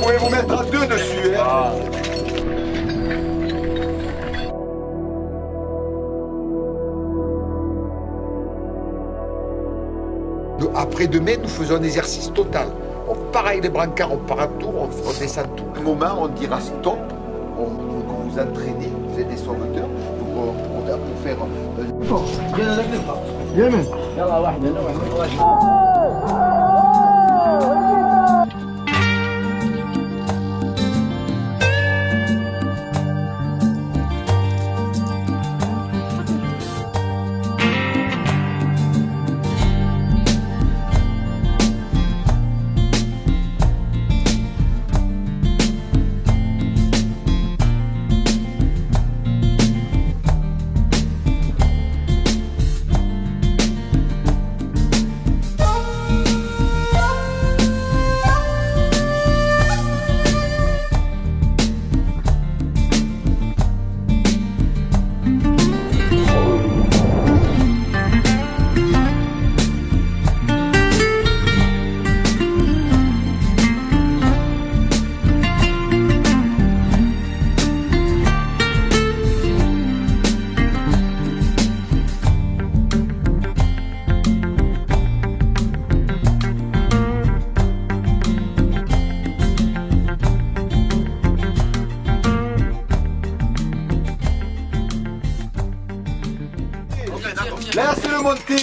pouvez vous mettre à deux dessus. Hein. Après-demain, nous faisons un exercice total. On part avec les brancards, on part à tour, on descend tout. Un moment, on dira stop. Quand vous entraînez, vous êtes des sauveteurs pour faire. Laisse-le monter.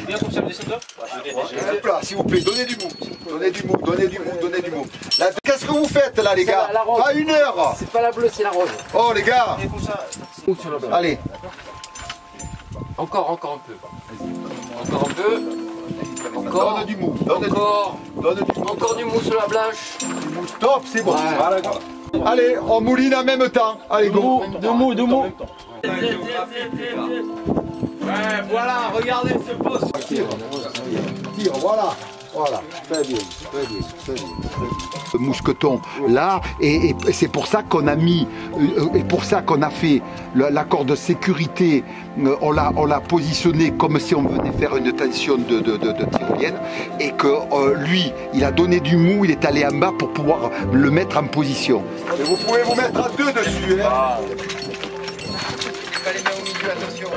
Bien comme ça, me descendre là. S'il vous plaît, donnez du mou. Donnez du mou, donnez du mou, donnez du mou. Qu'est-ce que vous faites là, les gars? Pas une heure. C'est pas la bleue, c'est la rose. Oh, les gars. Allez. Encore un peu. Encore un peu. Encore. Donne du mou. Encore du mou sur la blanche. Stop, c'est bon. Ouais. Allez, on mouline en même temps. Allez, go. De mou. Ouais, voilà, regardez ce poste. Tire, voilà. Voilà, très bien. Le mousqueton là, et c'est pour ça qu'on a mis, et pour ça qu'on a fait l'accord de sécurité, on l'a positionné comme si on venait faire une tension de tyrolienne, et que lui, il a donné du mou, il est allé en bas pour pouvoir le mettre en position. Et vous pouvez vous mettre à deux dessus. Hein. Pas les mains au milieu, attention.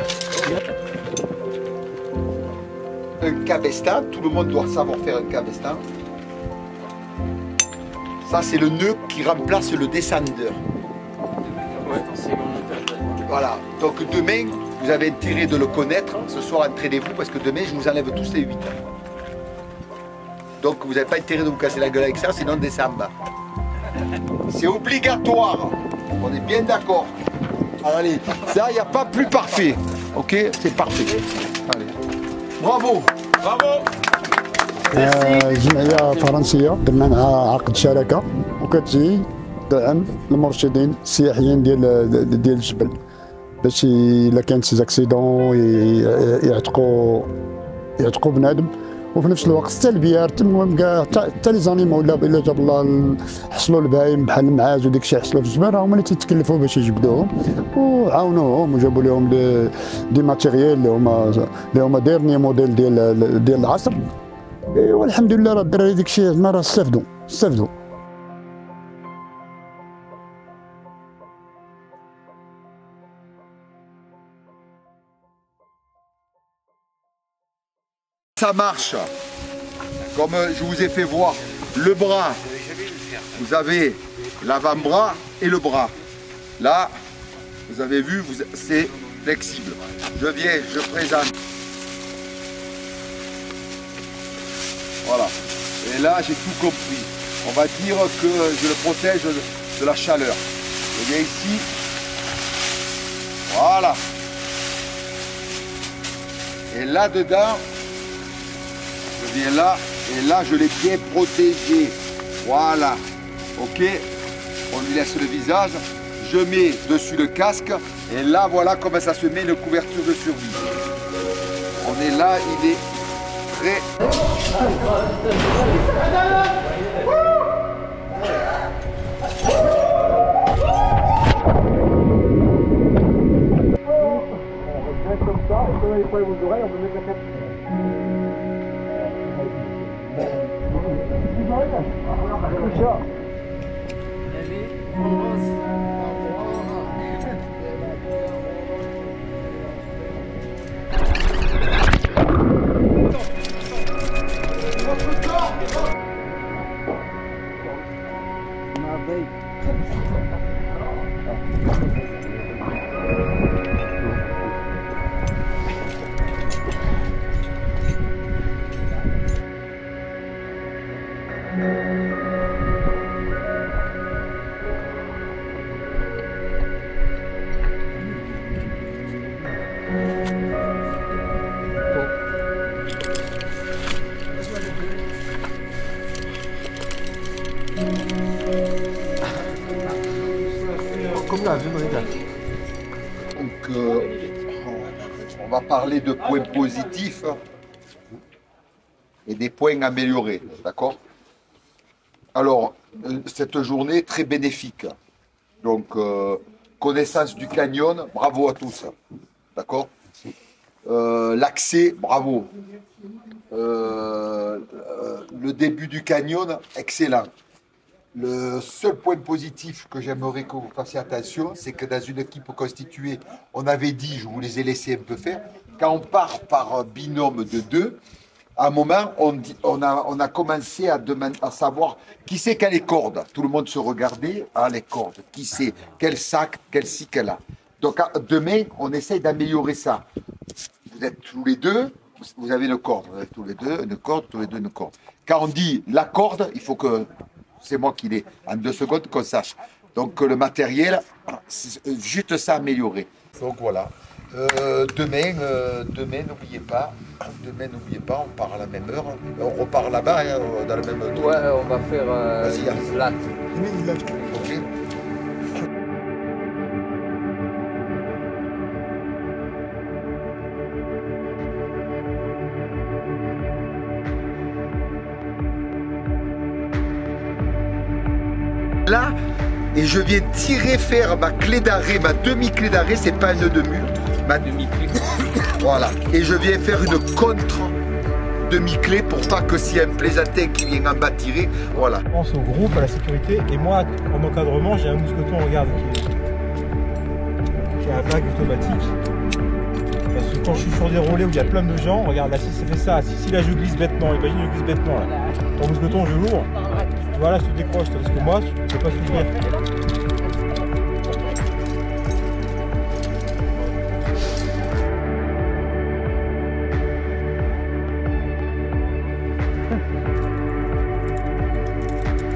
Un cabestan, tout le monde doit savoir faire un cabestan. Ça, c'est le nœud qui remplace le descendeur. Voilà, donc demain, vous avez intérêt de le connaître. Ce soir, entraînez-vous parce que demain, je vous enlève tous les 8. Donc, vous n'avez pas intérêt de vous casser la gueule avec ça, sinon on descend en bas. C'est obligatoire. On est bien d'accord. Allez, ça, il n'y a pas plus parfait. Ok, c'est parfait. Allez. برافو جمعية فرنسية درنا معها عقد شراكة وكتجي دعم المرشدين السياحيين ديال الجبل باش إلا كانت شي زاكسيدون يعتقوا بنادم وفي نفس الوقت حتى البيار المهم كاع حتى لي زانيمو الا جاب الله حصلوا البهايم بحال المعاز وديك الشيء حصلوا في الجبل راهم اللي تيتكلفوا باش يجبدوهم وعاونوهم وجابوا لهم دي ماتيريال اللي هما ديرني موديل ديال العصر والحمد لله راه الدراري ديك الشيء زعما راه استفدوا Ça marche, comme je vous ai fait voir, le bras, vous avez l'avant-bras et le bras. Là, vous avez vu, c'est flexible. Je viens, je présente. Voilà. Et là, j'ai tout compris. On va dire que je le protège de la chaleur. Je viens ici. Voilà. Et là-dedans, je viens là, et là je l'ai bien protégé. Voilà. Ok. On lui laisse le visage. Je mets dessus le casque. Et là, voilà comment ça se met une couverture de survie. On est là, il est prêt. Comme ça, et quand il faut les oreilles, on peut mettre la tête. Donc, on va parler de points positifs et des points améliorés, d'accord? Alors, cette journée très bénéfique. Donc, connaissance du canyon, bravo à tous, d'accord? L'accès, bravo. Le début du canyon, excellent. Le seul point positif que j'aimerais que vous fassiez attention, c'est que dans une équipe constituée, on avait dit, je vous les ai laissés un peu faire, quand on part par binôme de deux, à un moment, on a commencé à savoir qui c'est qui a les cordes. Tout le monde se regardait, les cordes, qui c'est, quel sac, quel ci, quel là. Donc demain, on essaye d'améliorer ça. Vous êtes tous les deux, vous avez une corde, vous avez tous les deux une corde, tous les deux une corde. Quand on dit la corde, il faut que... C'est moi qui l'ai, en 2 secondes qu'on sache. Donc le matériel, c'est juste ça amélioré. Donc voilà. Demain, n'oubliez pas, on part à la même heure. On repart là-bas, hein, dans le même truc. Ouais, on va faire lac. Ok. Là, et je viens tirer faire ma clé d'arrêt, ma demi-clé d'arrêt, c'est pas un nœud de mur, ma demi-clé. Voilà, et je viens faire une contre demi-clé pour pas que s'il y a un plaisantin qui vient en bas tirer, voilà. Je pense au groupe, à la sécurité, et moi en encadrement, j'ai un mousqueton, regarde, qui a un bague automatique. Parce que quand je suis sur des relais où il y a plein de gens, regarde là, si ça fait ça, si là je glisse bêtement, imagine je glisse bêtement là. Ton mousqueton, je l'ouvre. Voilà, je te décroche, parce que moi, je ne peux pas s'ouvrir.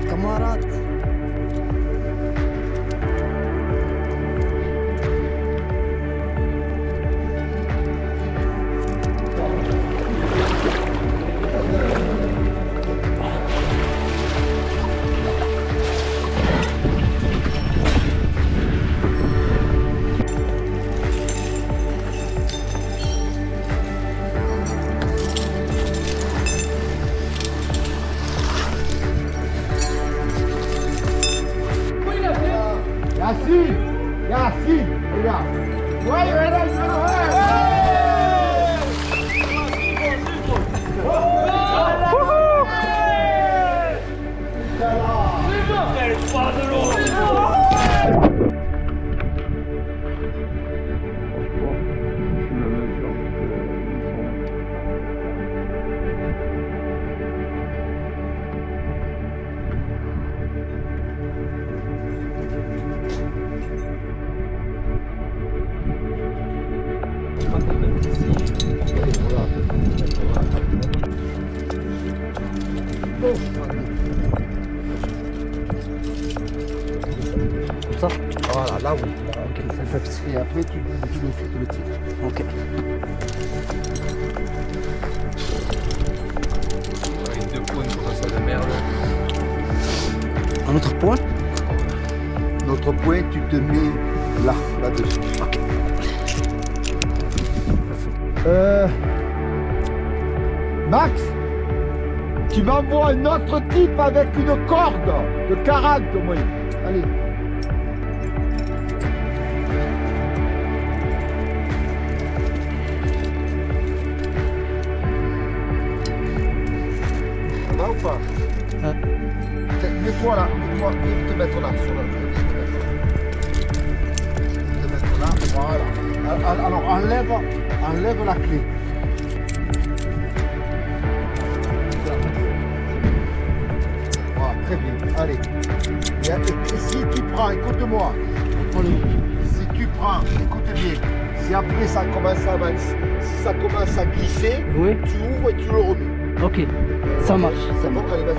Camarade. Yassine, regarde. Ouais, Ça. Voilà, là oui. Ok, ça fait. Et après tu le tires. Ok. Avec 2 points comme ça de merde. Un autre point. Notre point, tu te mets là, là-dessus. Ok. Max, tu m'envoies un autre type avec une corde de 40 au moins. Allez. Ça va ou pas? Mets-toi là, viens te mettre là sur la... Voilà. Alors enlève la clé. Voilà, très bien. Allez. Et si tu prends, écoute-moi. Si tu prends, écoute bien. Si après ça commence à avancer, si ça commence à glisser, Oui. tu ouvres et tu le remets. Ok, ça marche, ça Bon, marche. allez, vas-y.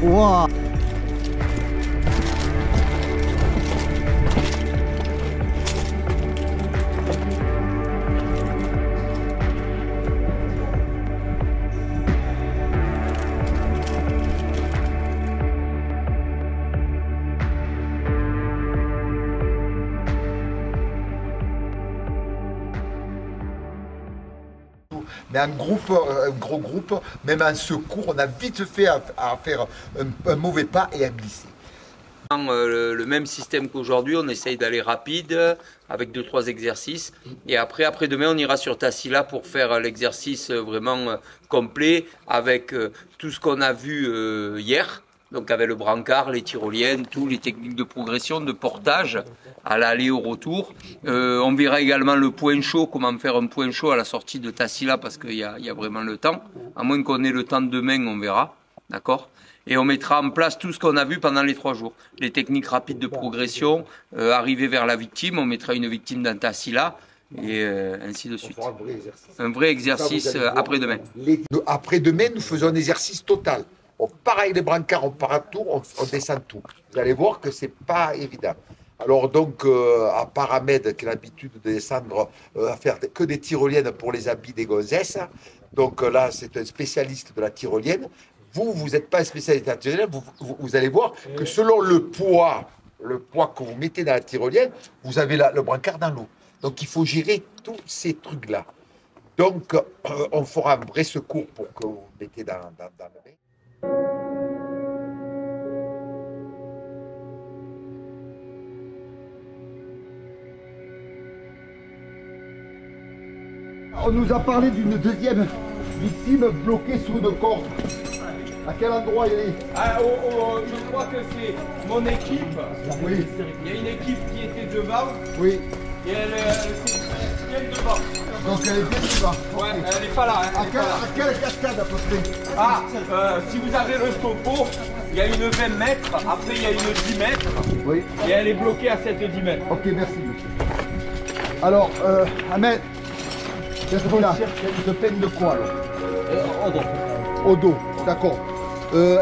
Wow. Mais un gros groupe, même un secours, on a vite fait à faire un mauvais pas et à glisser. Le même système qu'aujourd'hui, on essaye d'aller rapide avec 2-3 exercices et après demain on ira sur Tassila pour faire l'exercice vraiment complet avec tout ce qu'on a vu hier, donc avec le brancard, les tyroliennes, toutes les techniques de progression, de portage à l'aller au retour. On verra également le point chaud, comment faire un point chaud à la sortie de Tassila parce qu'il y a vraiment le temps, à moins qu'on ait le temps de demain, on verra, d'accord ? Et on mettra en place tout ce qu'on a vu pendant les 3 jours. Les techniques rapides de progression, arriver vers la victime, on mettra une victime dans Tassila, et ainsi de suite. Un vrai exercice après-demain. Après-demain, nous faisons un exercice total. On part avec les brancards, on part à tour, on descend tout. Vous allez voir que c'est pas évident. Alors donc, à part Ahmed qui a l'habitude de descendre à faire que des tyroliennes pour les habits des gonzesses, donc là c'est un spécialiste de la tyrolienne. Vous n'êtes pas un spécialiste de la tyrolienne, vous allez voir que selon le poids que vous mettez dans la tyrolienne, vous avez le brancard dans l'eau. Donc il faut gérer tous ces trucs-là. Donc on fera un vrai secours pour que vous mettez dans le bain. On nous a parlé d'une deuxième victime bloquée sous une corde. À quel endroit elle est? Je crois que c'est mon équipe. Oui. Il y a une équipe qui était devant Oui. et elle est bien devant. Donc elle est bien devant. Ouais, elle n'est pas là. Hein, À quelle cascade à peu près? Si vous avez le topo, il y a une 20 mètres, après il y a une 10 mètres Oui. et elle est bloquée à cette 10 mètres. Ok, merci monsieur. Alors, Ahmed, qu'est-ce qu'on a? De peine de quoi alors? Au dos, d'accord.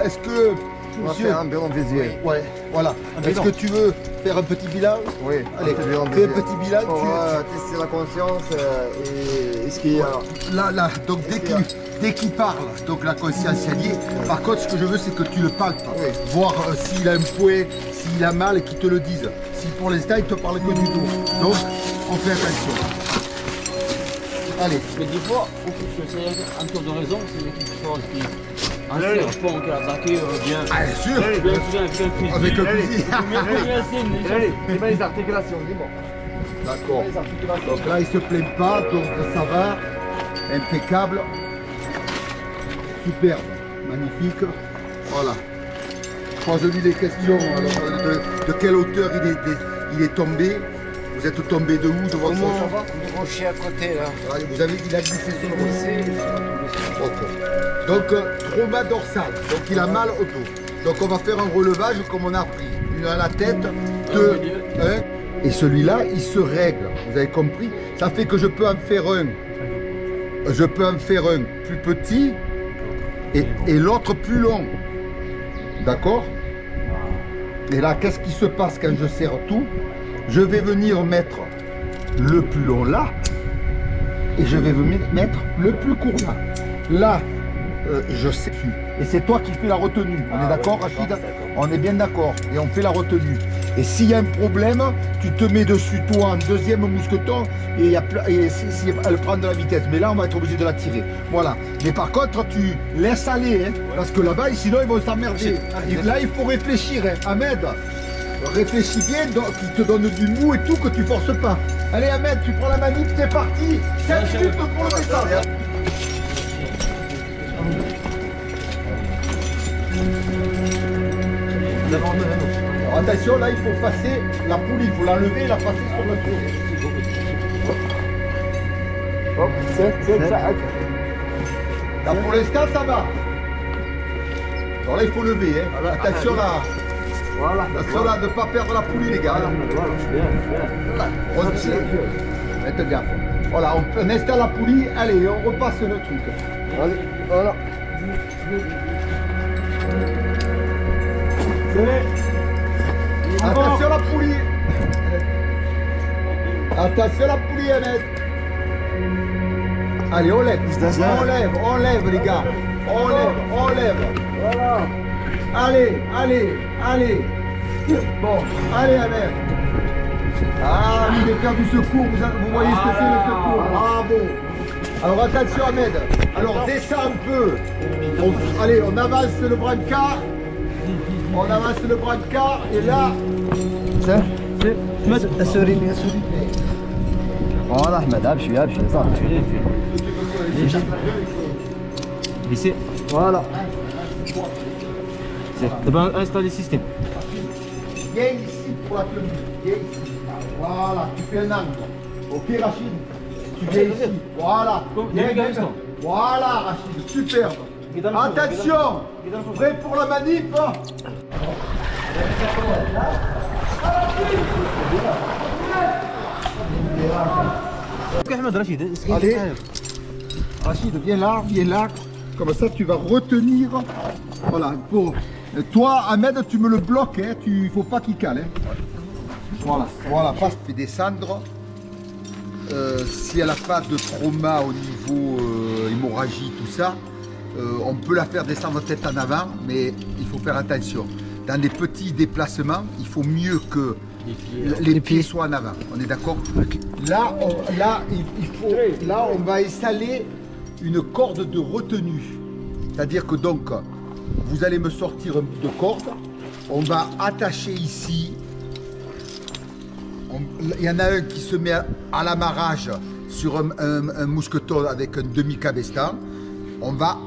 Est-ce que... On va monsieur, faire un bilan visuel. ouais, voilà. Est-ce que tu veux faire un petit bilan? Oui, Allez, un bilan fais un visuel. petit bilan. On va tester la conscience et ce qui est... Là, donc dès qu'il parle, donc la conscience elle y est. Par contre, ce que je veux, c'est que tu le palpes. Oui. Voir s'il a un point, s'il a mal et qu'il te le dise. Si pour l'instant, il te parle que du dos. Donc, on fait attention. Allez. Mais des fois, c'est un tour de raison, c'est l'équipe qui chose qui. Un serpent qui a attaqué bien. Ah, bien sûr. Bien sûr, avec un fusil. Avec un fusil. C'est pas les articulations, dis-moi. D'accord. Donc là, il se plaint pas, donc ça va. Impeccable. Superbe. Magnifique. Voilà. Pose-lui des questions. Alors, de quelle hauteur il est tombé? Vous êtes tombé de où? De votre Rocher à côté, là. Vous avez dit il a glissé sur le rocher. Ok. Donc, trauma dorsal. Donc, il a mal au dos. Donc, on va faire un relevage comme on a appris. Une à la tête, deux, un. Et celui-là, il se règle. Vous avez compris? Ça fait que je peux en faire un. Je peux en faire un plus petit et l'autre plus long. D'accord? Et là, qu'est-ce qui se passe quand je serre tout? Je vais venir mettre le plus long là et je vais venir mettre le plus court là. Là, je sais. Et c'est toi qui fais la retenue. On est d'accord, Rachid? On est bien d'accord. Et on fait la retenue. Et s'il y a un problème, tu te mets dessus toi en deuxième mousqueton et si elle prend de la vitesse. Mais là, on va être obligé de la tirer. Voilà. Mais par contre, tu laisses aller. Hein, parce que là-bas, sinon, ils vont s'emmerder. Là, il faut réfléchir. Hein. Ahmed, réfléchis bien, qui te donne du mou et tout, que tu forces pas. Allez Ahmed, tu prends la manip, c'est parti. 5 minutes pour le descendre. Alors, attention, là il faut passer la poulie, il faut l'enlever et la passer sur le tour. Hop, là pour l'instant ça va. Alors là il faut lever, hein. Attention là. Voilà. Attention là de ne pas perdre la poulie les gars. Faites gaffe. Voilà, on installe la poulie, allez, on repasse le truc. Allez, voilà. Attention la poulie. Attention la poulie, Ahmed. Allez, on lève, on lève les gars. On lève. Voilà. Allez. Bon, allez Ahmed. Ah, vous avez perdu secours, vous voyez ce que c'est le secours. Bravo. Alors attention Ahmed. Alors descends un peu. Allez, on avance le brancard. Et là. Voilà Ahmed, abshir, ça. Ici. Voilà. D'abord installer le système. Viens ici pour la tenue. Viens ici. Voilà, tu fais un angle. Ok Rachid. Tu viens ici. Voilà. Voilà Rachid, superbe. Attention. Prêt pour la manip. Allez. Rachid, viens là. Comme ça, tu vas retenir. Voilà. Pour toi, Ahmed, tu me le bloques. Hein. Il ne faut pas qu'il cale. Hein. Voilà. Passe, fais descendre. Si elle n'a pas de trauma au niveau hémorragie, tout ça, on peut la faire descendre tête en avant, mais il faut faire attention. Dans des petits déplacements, il faut mieux que les pieds soient en avant. On est d'accord? Là, on va installer une corde de retenue. C'est-à-dire que donc, vous allez me sortir de corde. On va attacher ici. Il y en a un qui se met à l'amarrage sur un mousqueton avec un demi-cabestan. On va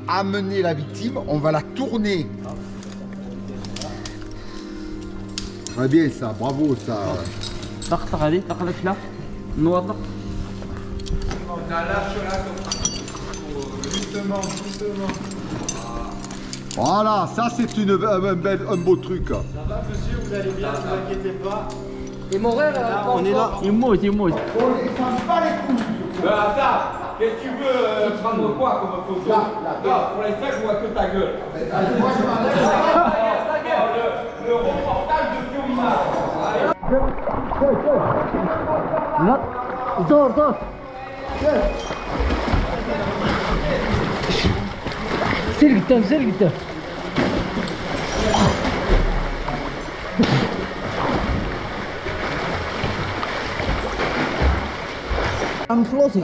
amener la victime, on va la tourner. Très bien ça, bravo ça. Voilà, ça c'est un beau truc. Ça va monsieur, vous allez bien, ne vous inquiétez pas. Et mon frère, on est là. il mouille. On ne change pas les coups. Attends, qu'est-ce que tu veux prendre quoi comme photo? Là, Non, pour l'instant, je vois que ta gueule. Moi je m'enlève. Ta gueule, le reportage de Fiorina. Là, dors. C'est le temps. عم فلوسي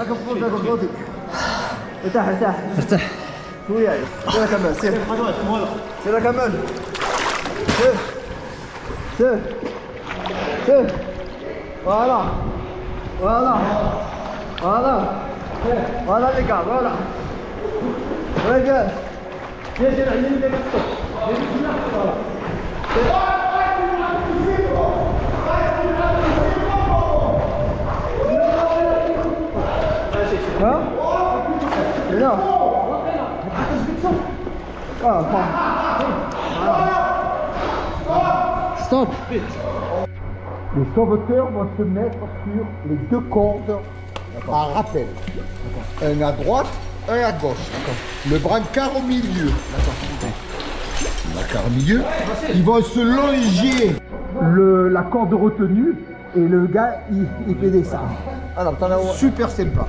ارتاح شوية سير كمان سير كمان سير voilà les gars voilà regarde viens علمني ده Hein? C'est là. Stop. Le sauveteur va se mettre sur les deux cordes par rappel. Un à droite, un à gauche. Le brancard au milieu. Le brancard au milieu. Ils vont se longer la corde retenue et le gars il fait descendre. Super sympa.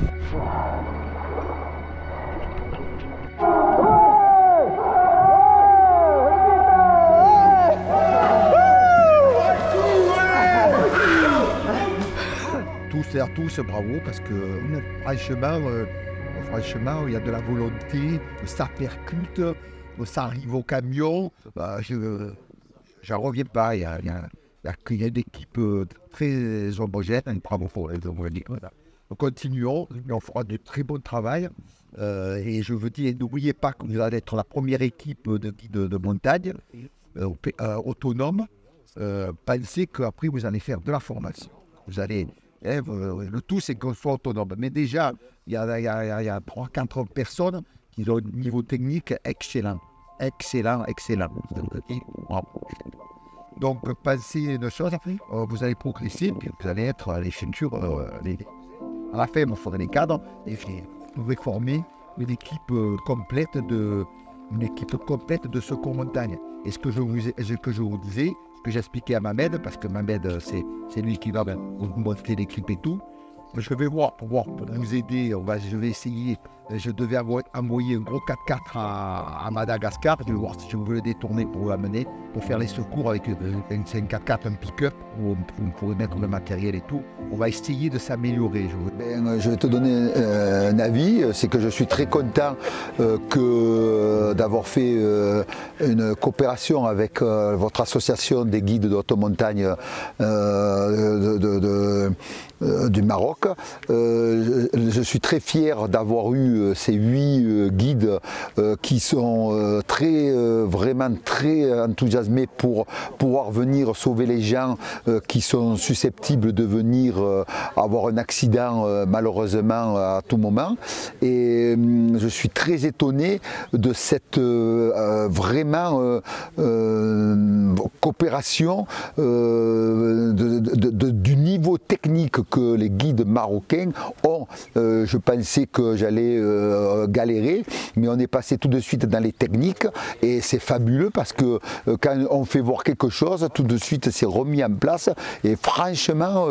Tous, bravo, parce que franchement, il y a de la volonté, ça percute, ça arrive au camion, j'en reviens pas, il y a Il y a une équipe très homogène, bravo pour les homogènes. Voilà. Nous continuons, on fera du très bon travail. Et je veux dire, n'oubliez pas que vous allez être la première équipe de guides de montagne autonome. Pensez qu'après vous allez faire de la formation. Vous allez, le tout c'est qu'on soit autonome. Mais déjà, il y a 3-4 personnes qui ont un niveau technique excellent. Excellent. Donc pensez une chose, vous allez progresser, puis vous allez être les ceintures. À la fin, il me faudrait les cadres, et vous pouvez former une équipe complète de secours montagne. Et ce que je vous disais, ce que j'expliquais à Mamed, parce que Mamed, c'est lui qui va vous montrer l'équipe et tout. Je vais voir pour vous aider. Je vais essayer. Je devais envoyer un gros 4x4 à Madagascar. Je vais voir si je veux le détourner pour l'amener, pour faire les secours avec un 4x4, un pick-up, où on pourrait mettre le matériel et tout. On va essayer de s'améliorer. Je vais te donner un avis. C'est que je suis très content d'avoir fait une coopération avec votre association des guides de haute montagne du Maroc. Je suis très fier d'avoir eu ces 8 guides qui sont vraiment très enthousiasmés pour pouvoir venir sauver les gens qui sont susceptibles de venir avoir un accident malheureusement à tout moment. Et je suis très étonné de cette vraiment coopération, du niveau technique que les guides marocains ont. Je pensais que j'allais galérer, mais on est passé tout de suite dans les techniques et c'est fabuleux parce que quand on fait voir quelque chose, tout de suite c'est remis en place et franchement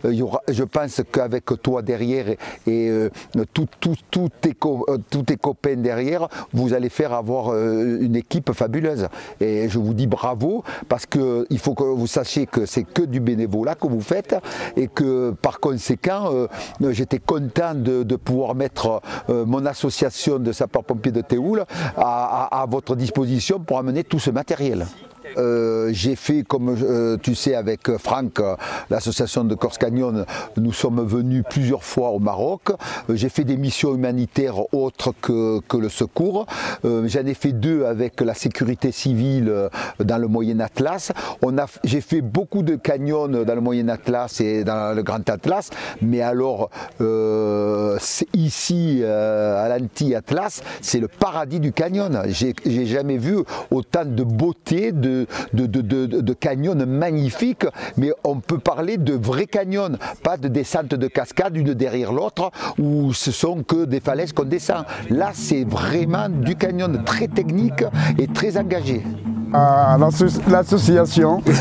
je pense qu'avec toi derrière et tous tes copains derrière, vous allez faire avoir une équipe fabuleuse et je vous dis bravo parce que il faut que vous sachiez que c'est que du bénévolat que vous faites et que par conséquent j'étais content de pouvoir mettre mon association de sapeurs-pompiers de Théoul à votre disposition pour amener tout ce matériel. J'ai fait, comme tu sais, avec Franck, l'association de Corse Canyon, nous sommes venus plusieurs fois au Maroc. J'ai fait des missions humanitaires autres que le secours. J'en ai fait 2 avec la sécurité civile dans le Moyen Atlas. J'ai fait beaucoup de canyons dans le Moyen Atlas et dans le Grand Atlas, mais alors ici à l'Anti-Atlas, c'est le paradis du canyon. J'ai jamais vu autant de beauté, de canyons magnifiques, mais on peut parler de vrais canyons, pas de descente de cascade une derrière l'autre où ce sont que des falaises qu'on descend. Là, c'est vraiment du canyon très technique et très engagé. L'association que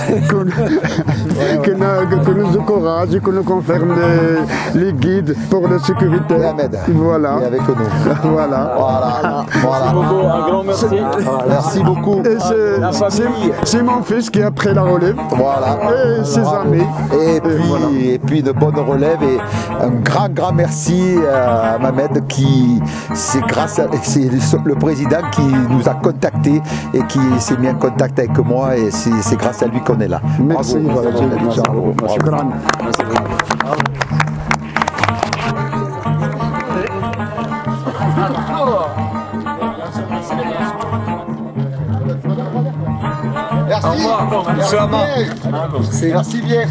nous encourage et que nous confirme les guides pour la sécurité. Voilà. Et avec nous. Voilà. Merci beaucoup, un grand merci. Merci beaucoup. C'est mon fils qui a pris la relève. Voilà. Et ses amis. Et puis une bonne relève et un grand merci à Mamed qui c'est le président qui nous a contactés et qui s'est mis en contact avec moi et c'est grâce à lui qu'on est là. Merci. Merci bien.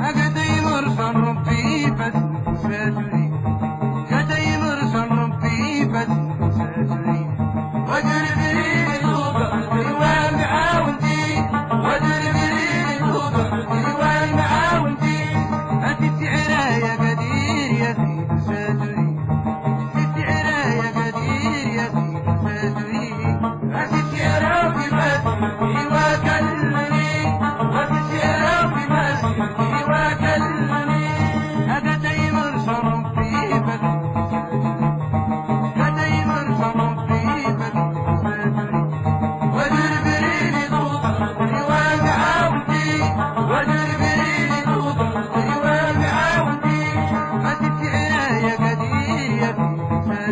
أقدر يرحم ربي بس فاتني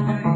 Thank you.